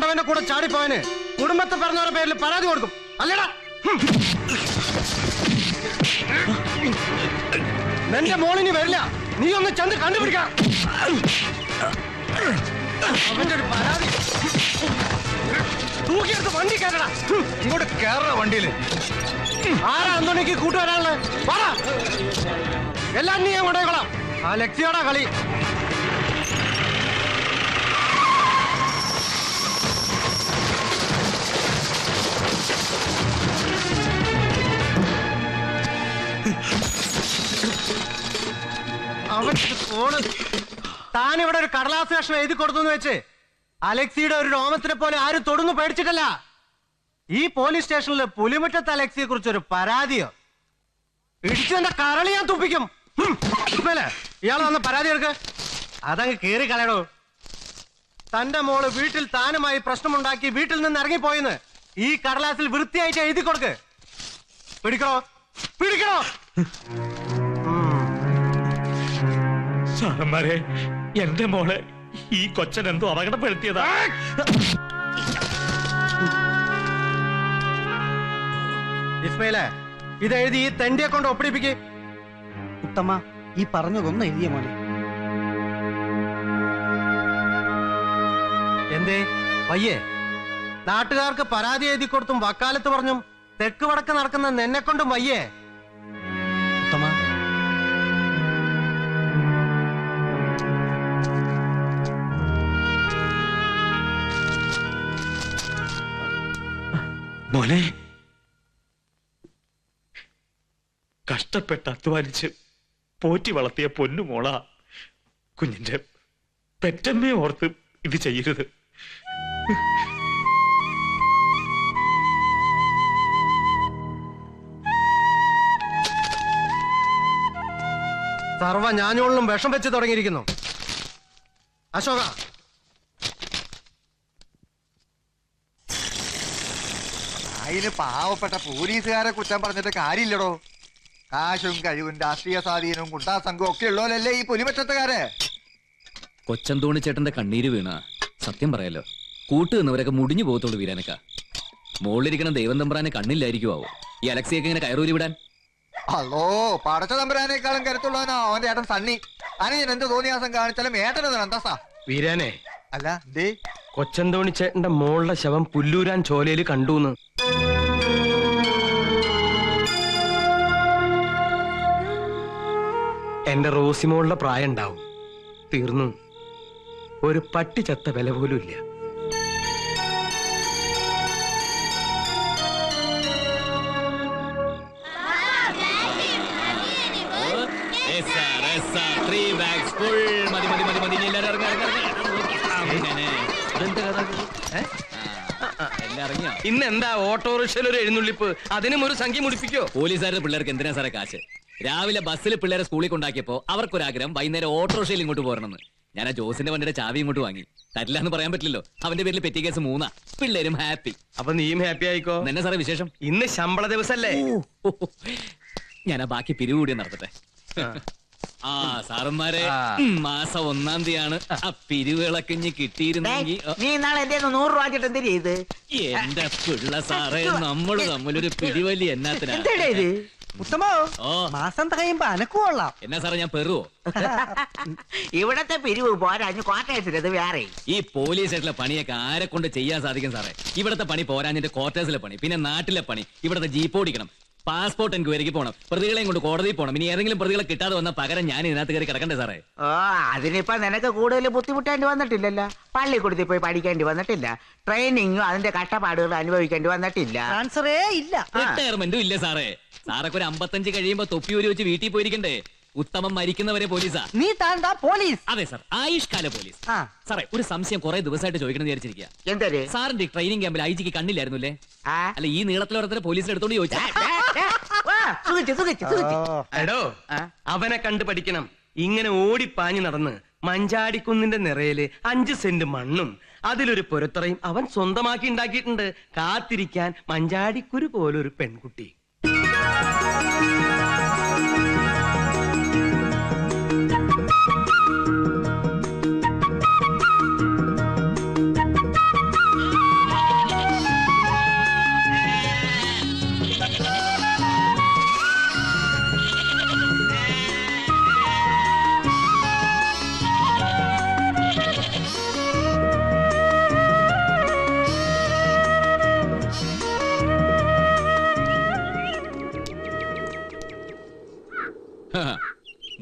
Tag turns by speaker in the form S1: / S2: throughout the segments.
S1: കണ്ടവന്റെ കൂടെ ചാടിപ്പോയന് കുടുംബത്തെ പറഞ്ഞവരുടെ പേരിൽ പരാതി കൊടുക്കും അല്ലടാ. നിന്റെ മോളിനി വരില്ല, നീ ഒന്ന് ചെന്ന് കണ്ടുപിടിക്കാം. അവന്റെ ഒരു പരാതി തൂക്കിയെടുത്ത് വണ്ടി കയറടാ. ഇങ്ങോട്ട് കയറ വണ്ടിയില്. ആരാ അന്തോണിക്ക് കൂട്ടുവരാനുള്ളത്? പറ. എല്ലാം നീ അങ്ങോട്ടേ കൊള്ളാം. ആ ലക്ഷ്യയുടെ കളി. അവൻ ഫോണ് താനിവിടെ ഒരു കടലാസ് കഷ്ണം എഴുതി കൊടുത്തു വെച്ച് അലക്സിയുടെ ഒരു രോമത്തിനെ പോലെ ആരും തൊടുന്നു പേടിച്ചിട്ടല്ല. ഈ പോലീസ് സ്റ്റേഷനിൽ പുലിമുറ്റത്ത് അലക്സിയെ കുറിച്ചൊരു പരാതിയോ ഇടിച്ചെന്റെ കരളി ഞാൻ തുപ്പിക്കും. ഇയാൾ വന്ന് പരാതി എടുക്ക്. അതങ്ങ് കേറി കളയടോ. തന്റെ മോള് വീട്ടിൽ താനുമായി പ്രശ്നമുണ്ടാക്കി വീട്ടിൽ നിന്ന് ഇറങ്ങിപ്പോയിന്ന് ഈ കടലാസിൽ വൃത്തിയായിട്ട് എഴുതി കൊടുക്ക്. പിടിക്കണോ പിടിക്കണോ?
S2: സാറന്മാരെ, എന്റെ മോളെ ഈ കൊച്ചൻ എന്തോ അപകടപ്പെടുത്തിയതാ.
S1: ഇസ്മയിലെ, ഇതെഴുതി ഈ തെണ്ടിയെ കൊണ്ട് ഒപ്പിടിപ്പിക്ക്.
S3: ഉത്തമ, ഈ പറഞ്ഞതൊന്നും എഴുതിയ മോനെ.
S1: എന്തേ വയ്യേ? നാട്ടുകാർക്ക് പരാതി എഴുതി കൊടുത്തും വക്കാലത്ത് പറഞ്ഞും തെക്ക് വടക്ക് നടക്കുന്ന നിന്നെ കൊണ്ടും വയ്യേ?
S3: ഉത്തമ,
S2: മോനെ, കഷ്ടപ്പെട്ട് അധ്വാനിച്ച് പോറ്റി വളർത്തിയ പൊന്നു മോളാ. കുഞ്ഞിന്റെ പെറ്റമ്മയെ ഓർത്ത് ഇത് ചെയ്യരുത്.
S1: സർവ ഞാഞ്ഞോളിലും വിഷം വെച്ച് തുടങ്ങിയിരിക്കുന്നു. അശോക,
S4: അതിന് പാവപ്പെട്ട പോലീസുകാരെ കുറ്റം പറഞ്ഞിട്ട് കാര്യമില്ലടോ. കാശും കഴിവും രാഷ്ട്രീയ സ്വാധീനവും ഗുണ്ടാ സംഘവും ഒക്കെ ഉള്ളവരല്ലേ ഈ പുലിമറ്റത്തുകാര്.
S5: കൊച്ചന്തോണി ചേട്ടന്റെ കണ്ണീര് വീണ സത്യം പറയാലോ, കൂട്ടു നിന്നവരൊക്കെ മുടിഞ്ഞു പോകത്തുള്ളൂ. വീരാനക്ക മോളിലിരിക്കണം ദൈവം തമ്പുരാനെ കണ്ണില്ലായിരിക്കുവോ ഈ അലക്സിയൊക്കെ ഇങ്ങനെ കയറൂരി വിടാൻ?
S4: അല്ലോ, പടച്ച തമ്പുരാനേക്കാളും കരുത്തുള്ളവനോ അവന്റെ ഏട്ടൻ സണ്ണി. ഞാൻ എന്ത് തോന്നിയാസം കാണിച്ചാലും ഏട്ടനത് അന്തസ്സാ.
S1: വീരാനെ,
S4: അല്ല ദേ
S1: കൊച്ചന്തോണി ചേട്ടന്റെ മോളുടെ ശവം പുല്ലൂരാൻ ചോലയിൽ കണ്ടൂന്ന്. എന്റെ റോസിമോളുടെ പ്രായം ഉണ്ടാവും. തീർന്നു. ഒരു പട്ടി ചത്ത വില പോലും ഇല്ല.
S5: ഇന്ന്
S1: എന്താ ഓട്ടോറിക്ഷയിൽ ഒരു എഴുന്നള്ളിപ്പ്? അതിനും ഒരു സംഖ്യ മുടിപ്പിക്കോ?
S5: പോലീസുകാരുടെ പിള്ളേർക്ക് എന്തിനാ സാറേ കാശ്? രാവിലെ ബസ്സിൽ പിള്ളേരെ സ്കൂളിൽ കൊണ്ടാക്കിയപ്പോ അവർക്കൊരാഗ്രഹം വൈകുന്നേരം ഓട്ടോറിക്ഷയിൽ ഇങ്ങോട്ട് പോരണമെന്ന്. ഞാൻ ആ ജോസിന്റെ വണ്ടിയുടെ ചാവി ഇങ്ങോട്ട് വാങ്ങി. തരില്ല എന്ന് പറയാൻ പറ്റില്ലല്ലോ. അവന്റെ പേരിൽ പെറ്റി കേസ് 3. പിള്ളേരും ഹാപ്പി.
S1: അപ്പൊ നീയും ഹാപ്പി ആയിക്കോ.
S5: എന്നെ സാറേ വിശേഷം?
S1: ഇന്ന് ശമ്പള ദിവസല്ലേ?
S5: ഞാൻ ആ ബാക്കി പിരിവ് കൂടി നടത്തട്ടെ. ആ സാറന്മാരെ, മാസം 1-ാം തീയതിയാണ് ആ പിരിവുകളൊക്കെ ഇനി കിട്ടിയിരുന്നെങ്കിൽ.
S6: നീ നാളെ എന്റെ 100 രൂപ എന്ത് ചെയ്ത്?
S5: എന്റെ പിള്ള സാറേ, നമ്മള് തമ്മിലൊരു പിടിവലി എന്നാത്തിനാ?
S3: ഉത്തമോ, മാസം തകയുമ്പോ അനക്കുകൊള്ളാം.
S5: എന്നാ സാറേ, ഞാൻ പെറുവോ?
S6: ഇവിടത്തെ പിരിവ് പോരാഞ്ഞു ക്വാർട്ടേഴ്സിലത് വേറെ.
S5: ഈ പോലീസായിട്ടുള്ള പണിയൊക്കെ ആരെ കൊണ്ട് ചെയ്യാൻ സാധിക്കും സാറേ? ഇവിടത്തെ പണി പോരാഞ്ഞിട്ട് ക്വാർട്ടേഴ്സിലെ പണി, പിന്നെ നാട്ടിലെ പണി, ഇവിടത്തെ ജീപ്പ് ഓടിക്കണം, പാസ്പോർട്ട് എൻക്വയറിക്ക് പോകണം, പ്രതികളെയും കൊണ്ട് കോടതിയിൽ പോകണം. ഇനി ഏതെങ്കിലും പ്രതികളെ കിട്ടാതെ വന്ന പകരം ഞാൻ ഇതിനകത്ത് കയറി കിടക്കണ്ടേ സാറേ?
S6: ഓ, അതിനിപ്പോ നിനക്ക് കൂടുതൽ ബുദ്ധിമുട്ടേണ്ടി വന്നിട്ടില്ലല്ലോ. പള്ളിക്കൂടത്തിൽ പോയി പഠിക്കേണ്ടി വന്നിട്ടില്ല. ട്രെയിനിങ്ങും അതിന്റെ കഷ്ടപ്പാടുകൾ അനുഭവിക്കേണ്ടി വന്നിട്ടില്ല.
S3: ട്രാൻസ്ഫറേ ഇല്ല,
S5: റിട്ടയർമെന്റും ഇല്ല സാറേ. സാറൊക്കെ ഒരു 55 കഴിയുമ്പോ തൊപ്പി ഊരി വെച്ച് വീട്ടിൽ പോയിരിക്കണ്ടേ? ഉത്തമം മരിക്കുന്നവരെ പോലീസാ.
S3: നീ താണ്ടാ പോലീസ്?
S5: അതെ സാർ, ആയുഷ്കാല പോലീസ്. സാറേ, ഒരു സംശയം കുറെ ദിവസമായിട്ട് ചോദിക്കണം എന്ന് വിചാരിച്ചിരിക്കുക.
S6: എന്തൊരു
S5: സാറിന്റെ ട്രെയിനിങ് ക്യാമ്പിൽ ഐജിക്ക് കണ്ണില്ലായിരുന്നല്ലേ? അല്ല, ഈ നീളത്തിലോരത്തിന് പോലീസിനെ എടുത്തോണ്ട് ചോദിച്ചാ?
S1: എടോ, അവനെ കണ്ടു പഠിക്കണം. ഇങ്ങനെ ഓടിപ്പാഞ്ഞു നടന്ന് മഞ്ചാടിക്കുന്നിന്റെ നിറയില് 5 സെന്റ് മണ്ണും അതിലൊരു പുരത്തറയും അവൻ സ്വന്തമാക്കി ഉണ്ടാക്കിയിട്ടുണ്ട്. കാത്തിരിക്കാൻ മഞ്ചാടിക്കുരു പോലൊരു പെൺകുട്ടി.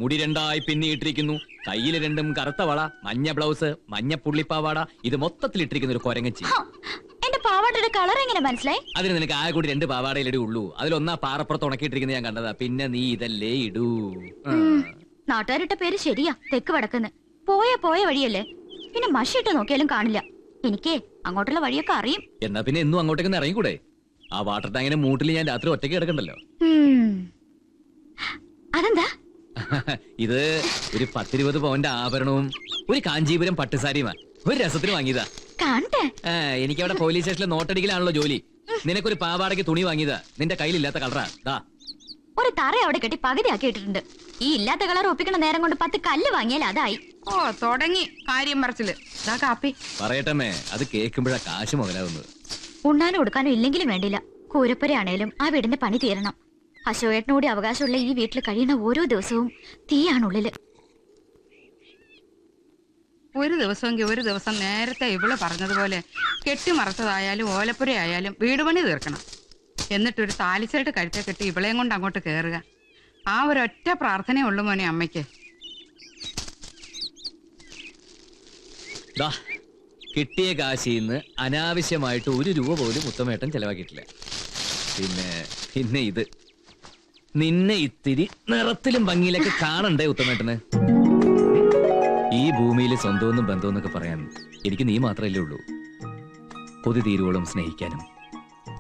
S5: മുടി രണ്ടായി പിന്നിയിട്ടിരിക്കുന്നു, കയ്യിൽ രണ്ടും കറുത്ത വള, മഞ്ഞ ബ്ലൗസ്, മഞ്ഞ പുള്ളിപ്പാവാട, ഇത് മൊത്തത്തിൽ ഇട്ടിരിക്കുന്ന ഒരു കൊരങ്ങച്ചി.
S7: എന്റെ പാവാടയുടെ കളർ എങ്ങനെ മനസ്സിലായി?
S5: അതിന് നിനക്ക് ആകെ കൂടി 2 പാവാടയിലേ ഉള്ളൂ. അതിലൊന്നാ പാറപ്പുറത്ത് ഉണക്കിയിട്ടിരിക്കുന്നത് ഞാൻ കണ്ടതാ. പിന്നെ നീ ഇതല്ലേ ഇടൂ.
S7: നാട്ടുകാരിട്ട പേര് ശരിയാ, തെക്ക് വടക്കുന്ന്. പോയ വഴിയല്ലേ, പിന്നെ മഷിയിട്ട് നോക്കിയാലും കാണില്ല. എനിക്ക് അങ്ങോട്ടുള്ള വഴിയൊക്കെ അറിയും.
S5: എന്നാ പിന്നെ എന്നും അങ്ങോട്ടേക്ക് ഇറങ്ങിക്കൂടെ? ആ വാട്ടർ ടാങ്കിന്റെ മൂട്ടിൽ ഞാൻ രാത്രി ഒറ്റയ്ക്ക് കിടക്കണ്ടല്ലോ.
S7: അതെന്താ?
S5: ഇത് ഒരു 10-20 പവന്റെ ആഭരണവും ഒരു കാഞ്ചീപുരം പട്ടുസാരിയുമാ. ഒരു രസത്തിന് വാങ്ങിയതാ.
S7: കാണട്ടെ.
S5: എനിക്കവിടെ പോലീസ് സ്റ്റേഷനിൽ നോട്ടടിക്കലാണല്ലോ ജോലി. നിനക്കൊരു പാവാടയ്ക്ക് തുണി വാങ്ങിയതാ, നിന്റെ കയ്യിലില്ലാത്ത കളറാ. ദാ
S7: ഒരു തറ അവിടെ കെട്ടി പകുതിയാക്കി ഇട്ടിട്ടുണ്ട്. ഈ ഇല്ലാത്ത കളർ ഒപ്പിക്കണ നേരം കൊണ്ട് 10 കല്ല് വാങ്ങിയാൽ അതായി.
S8: ഓ തുടങ്ങി കാര്യം പറച്ചില്. കാപ്പി
S5: പറയട്ടമ്മേ, അത് കേൾക്കുമ്പോഴാ കാശ് മുതലാവുന്നത്.
S7: ഉണ്ണാനും കൊടുക്കാനും ഇല്ലെങ്കിലും വേണ്ടില്ല, കൂരപ്പുരയാണേലും ആ വീടിന്റെ പണി തീരണം. അശോകേട്ടനോട് അവകാശമുള്ള ഈ വീട്ടിൽ കഴിയുന്ന ഓരോ ദിവസവും തീയാണുള്ളില്.
S8: ഒരു ദിവസമെങ്കിൽ ഒരു ദിവസം നേരത്തെ ഇവള് പറഞ്ഞതുപോലെ കെട്ടിമറച്ചതായാലും ഓലപ്പുരയായാലും വീട് പണി തീർക്കണം. എന്നിട്ടൊരു താലിച്ചേട്ട് കഴുത്തെ കെട്ടി ഇവളെയും കൊണ്ട് അങ്ങോട്ട് കയറുക. ആ ഒരൊറ്റ പ്രാർത്ഥനയേ ഉള്ളു മോനെ അമ്മയ്ക്ക്.
S5: കിട്ടിയ കാശിന്ന് അനാവശ്യമായിട്ട് 1 രൂപ പോലും മുത്തമേട്ടൻ ചെലവാക്കിയിട്ടില്ല. പിന്നെ ഇത് നിന്നെ ഇത്തിരി നിറത്തിലും ഭംഗിയിലൊക്കെ കാണണ്ടേ ഉത്തമേട്ടന്? ഈ ഭൂമിയിൽ സ്വന്തമെന്നും ബന്ധമെന്നൊക്കെ പറയാൻ എനിക്ക് നീ മാത്രമല്ലേ ഉള്ളൂ. കൊതി തീരുവോളം സ്നേഹിക്കാനും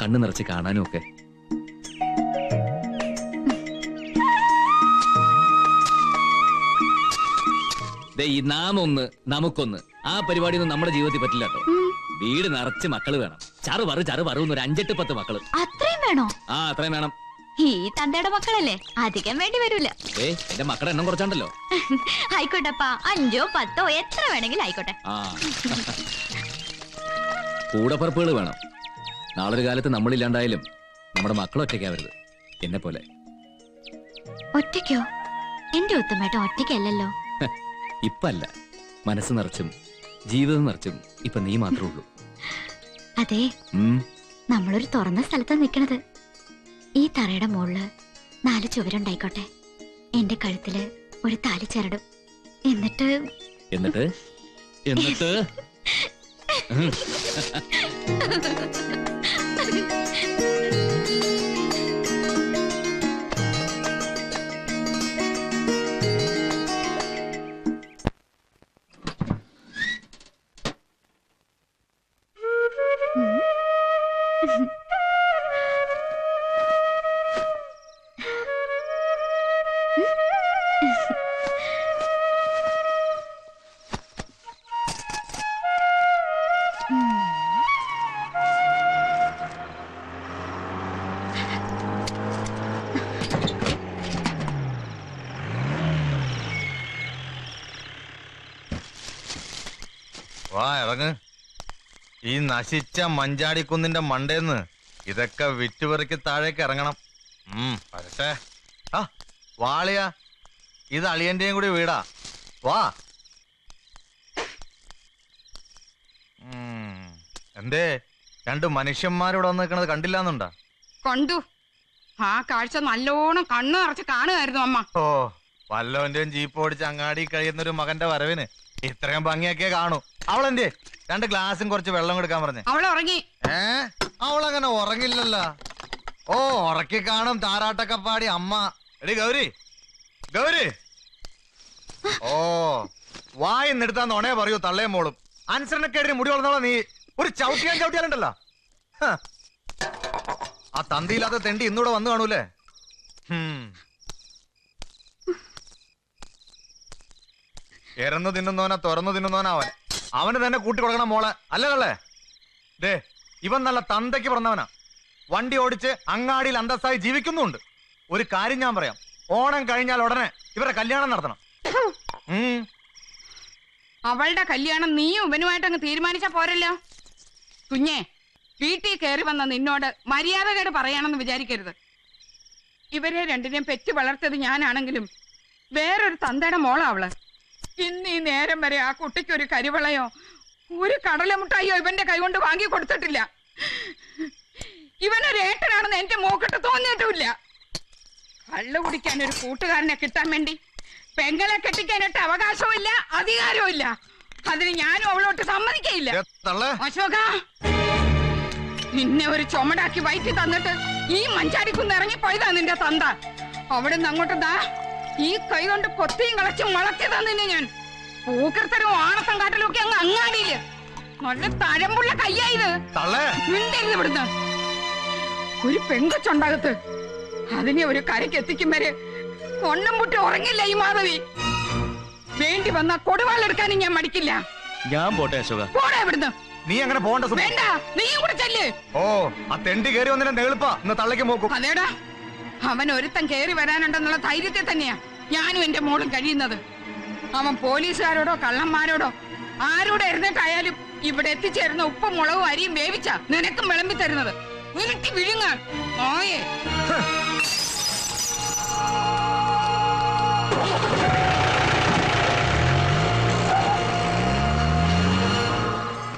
S5: കണ്ണു നിറച്ച് കാണാനും ഒക്കെ. ഈ നാമൊന്ന് നമുക്കൊന്ന് ആ പരിപാടിയൊന്നും നമ്മുടെ ജീവിതത്തിൽ പറ്റില്ല കേട്ടോ. വീട് നിറച്ച് മക്കള് വേണം. ചറു ഒരു 5-8-10 മക്കള്.
S7: അത്രയും വേണോ?
S5: ആ അത്രയും വേണം.
S7: ഈ തന്തയുടെ മക്കളല്ലേ, അധികം വേണ്ടി വരൂല.
S5: എന്റെ മക്കളുടെ എണ്ണം കുറച്ചാണ്ടല്ലോ.
S7: ആയിക്കോട്ടെപ്പാ, 5ഓ 10ഓ എത്ര വേണമെങ്കിലും ആയിക്കോട്ടെ.
S5: ആ കൂടപ്പറപ്പുകൾ വേണം. നാളൊരു കാലത്ത് നമ്മളില്ലാണ്ടായാലും നമ്മുടെ മക്കൾ ഒറ്റയ്ക്കാവരുത്, എന്നെ പോലെ.
S7: ഒറ്റയ്ക്കോ? എന്റെ ഉത്തമേട്ടൻ ഒറ്റയ്ക്കല്ലല്ലോ.
S5: ഇപ്പല്ല, മനസ്സ് നിറച്ചും ജീവിതം നിറച്ചും ഇപ്പൊ നീ മാത്രമേ ഉള്ളൂ.
S7: അതെ, നമ്മളൊരു തുറന്ന സ്ഥലത്താ നിക്കണത്. ഈ തറയുടെ മുകളില് 4 ചുവരുണ്ടായിക്കോട്ടെ. എന്റെ കഴുത്തില് ഒരു താലി ചരടും. എന്നിട്ട്
S9: വാ ഇറങ്ങ്. ഈ നശിച്ച മഞ്ചാടിക്കുന്നിന്റെ മണ്ടേന്ന് ഇതൊക്കെ വിറ്റുപെറുക്കി താഴേക്ക് ഇറങ്ങണം. വരട്ടെ. ആ വാളിയാ, ഇത് അളിയന്റെയും കൂടി വീടാ. വാ. എന്തേ 2 മനുഷ്യന്മാരിവിടെ വന്ന് നിൽക്കണത് കണ്ടില്ലാന്നുണ്ടാ?
S8: കണ്ടു. ആ കാഴ്ച നല്ലോണം കണ്ണു നിറച്ച് കാണുമായിരുന്നു അമ്മ.
S9: ഓ, വല്ലവന്റെയും ജീപ്പ് ഓടിച്ച് അങ്ങാടി കഴിയുന്നൊരു മകന്റെ വരവിന് ഇത്രയും ഭംഗിയൊക്കെ കാണൂ. അവളെന്തേ 2 ഗ്ലാസും കുറച്ച് വെള്ളം കൊടുക്കാൻ പറഞ്ഞു.
S8: അവൾ ഉറങ്ങി.
S9: അവളങ്ങനെ ഉറങ്ങില്ലല്ലോ. ഓ, ഉറക്കി കാണും താരാട്ടൊക്കെ പാടി അമ്മ. എടി ഗൗരി, ഗൗരി. ഓ, വായിന്നെടുത്താന്ന് ഉണേ പറയൂ തള്ളയും മോളും. അനുസരണക്കേടിന് മുടി വളർന്നോളാം നീ. ഒരു ചവിട്ടിയാലുണ്ടല്ലോ. ആ തന്തിയില്ലാത്ത തെണ്ടി ഇന്നൂടെ വന്നു കാണൂലേ. ഇറന്നു തിന്നുന്നവനാ തുറന്നു തിന്നുന്നവനാ അവൻ. അവന് തന്നെ കൂട്ടി കൊടുക്കണം മോളെ, അല്ലല്ലേ? ദേ, ഇവൻ നല്ല തന്തയ്ക്ക് പറഞ്ഞവനാ. വണ്ടി ഓടിച്ച് അങ്ങാടിയിൽ അന്തസ്സായി ജീവിക്കുന്നുണ്ട്. ഒരു കാര്യം ഞാൻ പറയാം, ഓണം കഴിഞ്ഞാൽ ഉടനെ ഇവരെ കല്യാണം നടത്തണം.
S8: അവളുടെ കല്യാണം നീയും ഇവനുമായിട്ട് അങ്ങ് തീരുമാനിച്ചാ പോരല്ലോ. കുഞ്ഞെ, വീട്ടിൽ കയറി വന്ന നിന്നോട് മര്യാദകേട് പറയാണെന്ന് വിചാരിക്കരുത്. ഇവരെ രണ്ടിനെയും പെറ്റ് വളർത്തിയത് ഞാനാണെങ്കിലും വേറൊരു തന്തയുടെ മോളാ അവള്. ഇന്ന് ഈ നേരം വരെ ആ കുട്ടിക്ക് ഒരു കരിവളയോ ഒരു കടലമുട്ടായോ ഇവന്റെ കൈകൊണ്ട് വാങ്ങി കൊടുത്തിട്ടില്ല. ഇവനൊരു ഏട്ടനാണെന്ന് എന്റെ മോക്കിട്ട് തോന്നിയിട്ടുമില്ല. കള്ളു കുടിക്കാൻ ഒരു കൂട്ടുകാരനെ കിട്ടാൻ വേണ്ടി പെങ്ങളെ കെട്ടിക്കാനായിട്ട് അവകാശവും ഇല്ല അധികാരവും ഇല്ല. അതിന് ഞാനും അവളോട്ട് സമ്മതിക്കയില്ല. അശോക, നിന്നെ ഒരു ചുമടാക്കി വയറ്റി തന്നിട്ട് ഈ മഞ്ചാടിക്കുന്ന് ഇറങ്ങിപ്പോയതാ നിന്റെ തന്ത. അവിടെ നിന്ന് അങ്ങോട്ട് ദാ ഈ കൈ കൊണ്ട് കൊത്തിയും കളച്ചും വളർത്തി തന്നിന്നെ ഞാൻ. പൂക്കർത്തരവും ആണത്തം കാട്ടലും ഒക്കെ അങ്ങ് അങ്ങാടിയില്. നല്ല തഴമ്പുള്ള കയ്യായത്. മിണ്ടരുത് ഇവിടുന്ന്. ഒരു പെങ്കൊച്ചുണ്ടാകത്ത് അതിനെ ഒരു കരയ്ക്ക് എത്തിക്കും വരെ കൊണ്ണം മുട്ടി ഉറങ്ങില്ല ഈ മാധവി. വേണ്ടി വന്ന കൊടുവാളെടുക്കാനും ഞാൻ മടിക്കില്ല.
S9: ഞാൻ പോട്ടെ അശോക.
S8: പോടാ ഇവിടുന്ന്.
S9: നീ അങ്ങനെ പോകണ്ട.
S8: വേണ്ട, നീയും കൂടെ ചെല്ല്.
S9: ഓ, ആ തെണ്ടി കയറി വന്നിട്ട് നെളുപ്പാ ഇന്ന് തള്ളയ്ക്ക് നോക്കും.
S8: അതേടാ, അവൻ ഒരുത്തൻ കേറി വരാനുണ്ടെന്നുള്ള ധൈര്യത്തിൽ തന്നെയാ ഞാനും എന്റെ മോളും കഴിയുന്നത്. അവൻ പോലീസുകാരോടോ കള്ളന്മാരോടോ ആരോടെ ഇരുന്നിട്ടായാലും ഇവിടെ എത്തിച്ചേരുന്ന ഉപ്പും മുളകും അരിയും വേവിച്ച നിനക്കും വിളമ്പി തരുന്നത്. വിഴുങ്ങാൻ ഓയേ